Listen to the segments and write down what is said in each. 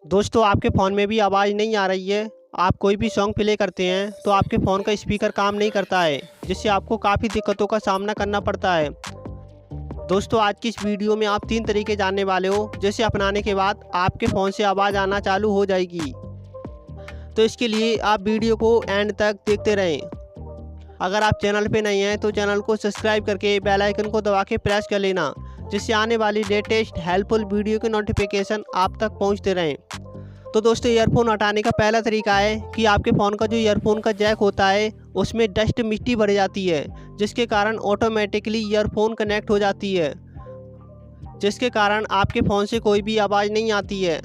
दोस्तों आपके फ़ोन में भी आवाज़ नहीं आ रही है, आप कोई भी सॉन्ग प्ले करते हैं तो आपके फ़ोन का स्पीकर काम नहीं करता है, जिससे आपको काफ़ी दिक्कतों का सामना करना पड़ता है। दोस्तों आज की इस वीडियो में आप 3 तरीके जानने वाले हो, जिसे अपनाने के बाद आपके फ़ोन से आवाज़ आना चालू हो जाएगी। तो इसके लिए आप वीडियो को एंड तक देखते रहें। अगर आप चैनल पे नए हैं तो चैनल को सब्सक्राइब करके बेल आइकन को दबा के प्रेस कर लेना, जिससे आने वाली लेटेस्ट हेल्पफुल वीडियो के नोटिफिकेशन आप तक पहुंचते रहें। तो दोस्तों ईयरफोन हटाने का पहला तरीका है कि आपके फ़ोन का जो ईयरफोन का जैक होता है उसमें डस्ट मिट्टी भर जाती है, जिसके कारण ऑटोमेटिकली ईयरफोन कनेक्ट हो जाती है, जिसके कारण आपके फ़ोन से कोई भी आवाज़ नहीं आती है।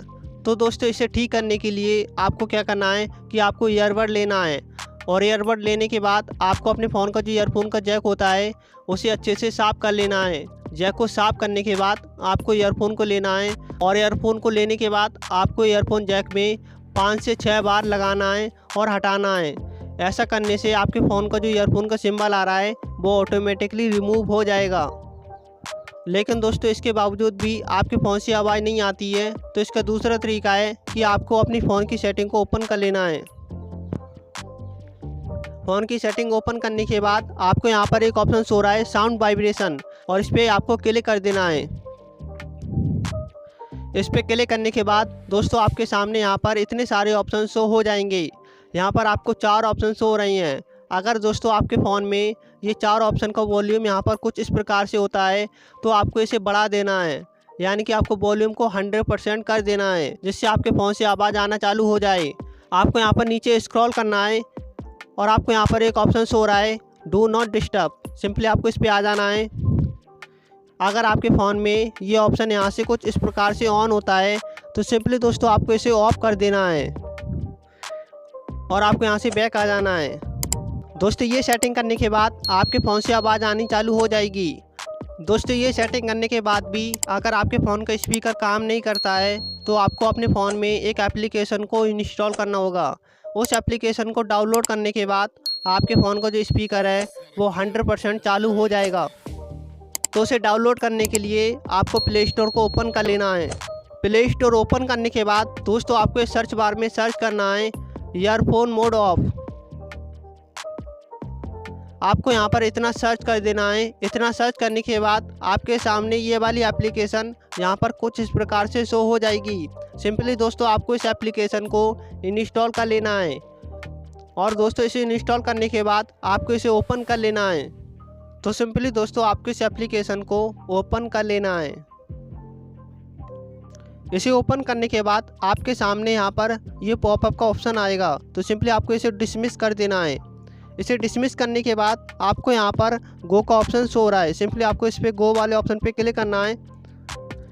तो दोस्तों इसे ठीक करने के लिए आपको क्या करना है कि आपको ईयरबड लेना है, और ईयरबड लेने के बाद आपको अपने फ़ोन का जो ईयरफोन का जैक होता है उसे अच्छे से साफ़ कर लेना है। जैक को साफ़ करने के बाद आपको ईयरफोन को लेना है, और ईयरफोन को लेने के बाद आपको ईयरफोन जैक में 5 से 6 बार लगाना है और हटाना है। ऐसा करने से आपके फ़ोन का जो ईयरफोन का सिंबल आ रहा है वो ऑटोमेटिकली रिमूव हो जाएगा। लेकिन दोस्तों इसके बावजूद भी आपके फ़ोन से आवाज़ नहीं आती है, तो इसका दूसरा तरीका है कि आपको अपनी फ़ोन की सेटिंग को ओपन कर लेना है। फ़ोन की सेटिंग ओपन करने के बाद आपको यहाँ पर एक ऑप्शन शो रहा है साउंड वाइब्रेशन, और इस पर आपको क्लिक कर देना है। इस पर क्लिक करने के बाद दोस्तों आपके सामने यहाँ पर इतने सारे ऑप्शन शो हो जाएंगे। यहाँ पर आपको 4 ऑप्शन शो हो रही हैं। अगर दोस्तों आपके फ़ोन में ये 4 ऑप्शन का वॉल्यूम यहाँ पर कुछ इस प्रकार से होता है तो आपको इसे बढ़ा देना है, यानी कि आपको वॉल्यूम को 100% कर देना है, जिससे आपके फ़ोन से आवाज़ आना चालू हो जाए। आपको यहाँ पर नीचे स्क्रॉल करना है और आपको यहाँ पर एक ऑप्शन शो हो रहा है डू नॉट डिस्टर्ब। सिंपली आपको इस पर आ जाना है। अगर आपके फ़ोन में ये ऑप्शन यहाँ से कुछ इस प्रकार से ऑन होता है तो सिंपली दोस्तों आपको इसे ऑफ कर देना है और आपको यहाँ से बैक आ जाना है। दोस्तों ये सेटिंग करने के बाद आपके फ़ोन से आवाज़ आनी चालू हो जाएगी। दोस्तों ये सेटिंग करने के बाद भी अगर आपके फ़ोन का स्पीकर काम नहीं करता है तो आपको अपने फ़ोन में एक एप्लीकेशन को इंस्टॉल करना होगा। उस एप्लीकेशन को डाउनलोड करने के बाद आपके फ़ोन का जो स्पीकर है वो 100% चालू हो जाएगा। तो उसे डाउनलोड करने के लिए आपको प्ले स्टोर को ओपन कर लेना है। प्ले स्टोर ओपन करने के बाद दोस्तों आपको इस सर्च बार में सर्च करना है ईयरफोन मोड ऑफ। आपको यहाँ पर इतना सर्च कर देना है। इतना सर्च करने के बाद आपके सामने ये वाली एप्लीकेशन यहाँ पर कुछ इस प्रकार से शो हो जाएगी। सिंपली दोस्तों आपको इस एप्लीकेशन को इंस्टॉल कर लेना है, और दोस्तों इसे इंस्टॉल करने के बाद आपको इसे ओपन कर लेना है। तो सिंपली दोस्तों आपको इस एप्लीकेशन को ओपन कर लेना है। इसे ओपन करने के बाद आपके सामने यहाँ पर ये पॉपअप का ऑप्शन आएगा, तो सिंपली आपको इसे डिसमिस कर देना है। इसे डिसमिस करने के बाद आपको यहाँ पर गो का ऑप्शन शो हो रहा है। सिंपली आपको इस पर गो वाले ऑप्शन पे क्लिक करना है।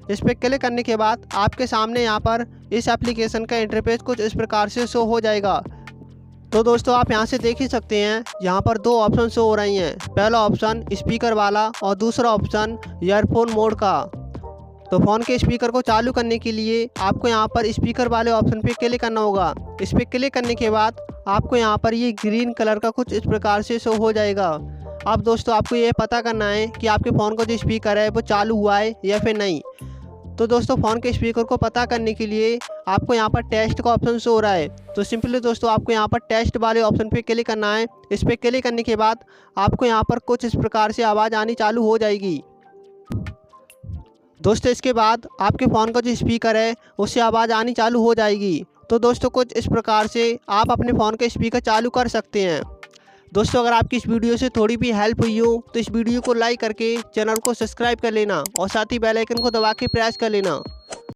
इस पर क्लिक करने के बाद आपके सामने यहाँ पर इस एप्लीकेशन का इंटरफेस कुछ इस प्रकार से शो हो जाएगा। तो दोस्तों आप यहाँ से देख ही सकते हैं, यहाँ पर 2 ऑप्शन शो हो रही हैं। पहला ऑप्शन स्पीकर वाला और दूसरा ऑप्शन ईयरफोन मोड का। तो फ़ोन के स्पीकर को चालू करने के लिए आपको यहाँ पर स्पीकर वाले ऑप्शन पे क्लिक करना होगा। इस पर क्लिक करने के बाद आपको यहाँ पर ये ग्रीन कलर का कुछ इस प्रकार से शो हो जाएगा। अब दोस्तों आपको ये पता करना है कि आपके फ़ोन का जो स्पीकर है वो चालू हुआ है या फिर नहीं। तो दोस्तों फ़ोन के स्पीकर को पता करने के लिए आपको यहाँ पर टेस्ट का ऑप्शन शो हो रहा है। तो सिंपली दोस्तों आपको यहाँ पर टेस्ट वाले ऑप्शन पे क्लिक करना है। इस पर क्लिक करने के बाद आपको यहाँ पर कुछ इस प्रकार से आवाज़ आनी चालू हो जाएगी। दोस्तों इसके बाद आपके फ़ोन का जो स्पीकर है उससे आवाज़ आनी चालू हो जाएगी। तो दोस्तों कुछ इस प्रकार से आप अपने फ़ोन के स्पीकर चालू कर सकते हैं। दोस्तों अगर आपकी इस वीडियो से थोड़ी भी हेल्प हुई हो तो इस वीडियो को लाइक करके चैनल को सब्सक्राइब कर लेना, और साथ ही बेल आइकन को दबा के प्रेस कर लेना।